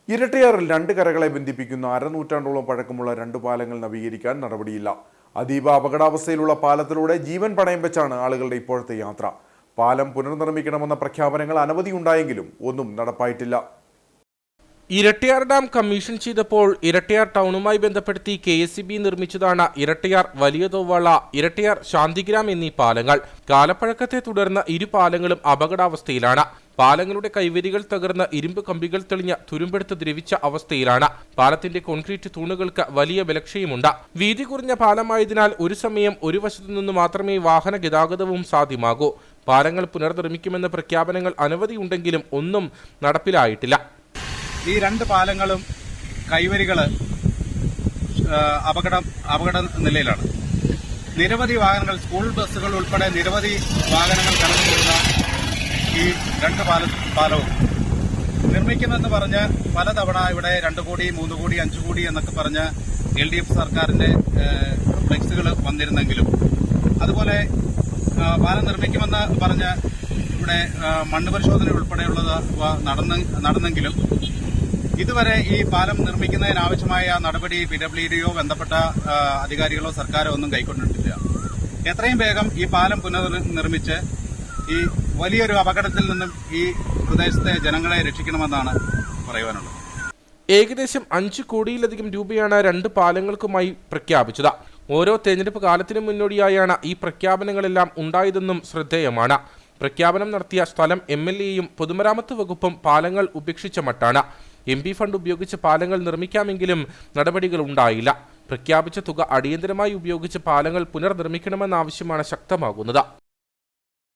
ഇരട്ടയാറിൽ രണ്ട് കരകളെ ബന്ധിപ്പിക്കുന്ന അരനൂറ്റാണ്ടോളം പഴക്കമുള്ള രണ്ട് പാലങ്ങൾ നവീകരിക്കാൻ നടപടിയില്ല. അതീവ അപകടാവസ്ഥയിലുള്ള പാലത്തിലൂടെ ജീവൻ പണയം വെച്ചാണ് ആളുകളുടെ ഇപ്പോഴത്തെ യാത്ര. പാലം പുനർനിർമ്മിക്കണമെന്ന പ്രഖ്യാപനങ്ങൾ അനവധിയുണ്ടായെങ്കിലും ഒന്നും നടപ്പായിട്ടില്ല. ഇരട്ടയാർ ഡാം കമ്മീഷൻ ചെയ്തപ്പോൾ ഇരട്ടയാർ ടൗണുമായി ബന്ധപ്പെടുത്തി KSEB നിർമ്മിച്ചതാണ് ഇരട്ടയാർ വലിയ തോവാള, ഇരട്ടയാർ ശാന്തിഗ്രാം എന്നീ പാലങ്ങൾ. കാലപ്പഴക്കത്തെ തുടർന്ന് ഇരു പാലങ്ങളും അപകടാവസ്ഥയിലാണ്. പാലങ്ങളുടെ കൈവരികൾ തകർന്ന് ഇരുമ്പ് കമ്പികൾ തെളിഞ്ഞ തുരുമ്പെടുത്ത് ദ്രവിച്ച അവസ്ഥയിലാണ്. പാലത്തിന്റെ കോൺക്രീറ്റ് തൂണുകൾക്ക് വലിയ ബലക്ഷയമുണ്ട്. വീതി കുറഞ്ഞ പാലമായതിനാൽ ഒരു സമയം ഒരു വശത്തു നിന്ന് മാത്രമേ വാഹന ഗതാഗതവും സാധ്യമാകൂ. പാലങ്ങൾ പുനർനിർമ്മിക്കുമെന്ന പ്രഖ്യാപനങ്ങൾ അനവധിയുണ്ടെങ്കിലും ഒന്നും നടപ്പിലായിട്ടില്ല. ഈ രണ്ട് പാലങ്ങളും കൈവരികള് അപകട നിലയിലാണ്. നിരവധി വാഹനങ്ങൾ, സ്കൂൾ ബസ്സുകൾ ഉൾപ്പെടെ നിരവധി വാഹനങ്ങൾ കടന്നുപോകുന്ന ഈ രണ്ട് പാലവും നിർമ്മിക്കുമെന്ന് പറഞ്ഞ് പലതവണ ഇവിടെ 2 കോടി 3 കോടി 5 കോടി എന്നൊക്കെ പറഞ്ഞ് LDF സർക്കാരിന്റെ ഫ്ലെക്സുകൾ വന്നിരുന്നെങ്കിലും, അതുപോലെ പാലം നിർമ്മിക്കുമെന്ന് പറഞ്ഞ് ഇവിടെ മണ്ണ് പരിശോധന ഉൾപ്പെടെയുള്ളത് നടന്നെങ്കിലും ഇതുവരെ ഈ പാലം നിർമ്മിക്കുന്നതിനാവശ്യമായ നടപടി PWDയോ ബന്ധപ്പെട്ട അധികാരികളോ സർക്കാരോ ഒന്നും കൈക്കൊണ്ടിട്ടില്ല. എത്രയും വേഗം ഈ പാലം പുനർനിർമ്മിച്ച് ഈ വലിയൊരു അപകടത്തിൽ നിന്നും ഈ പ്രദേശത്തെ ജനങ്ങളെ രക്ഷിക്കണമെന്നാണ് പറയുവാനുള്ളത്. ഏകദേശം 5 കോടിയിലധികം രൂപയാണ് രണ്ട് പാലങ്ങൾക്കുമായി പ്രഖ്യാപിച്ചത്. ഓരോ തെരഞ്ഞെടുപ്പ് കാലത്തിനു മുന്നോടിയായാണ് ഈ പ്രഖ്യാപനങ്ങളെല്ലാം ഉണ്ടായതെന്നും ശ്രദ്ധേയമാണ്. പ്രഖ്യാപനം നടത്തിയ സ്ഥലം MLAയും പൊതുമരാമത്ത് വകുപ്പും പാലങ്ങൾ ഉപേക്ഷിച്ച മട്ടാണ്. MP ഫണ്ട് ഉപയോഗിച്ച് പാലങ്ങൾ നിർമ്മിക്കാമെങ്കിലും നടപടികൾ ഉണ്ടായില്ല. പ്രഖ്യാപിച്ച തുക അടിയന്തരമായി ഉപയോഗിച്ച് പാലങ്ങൾ പുനർനിർമ്മിക്കണമെന്ന ആവശ്യമാണ് ശക്തമാകുന്നത്.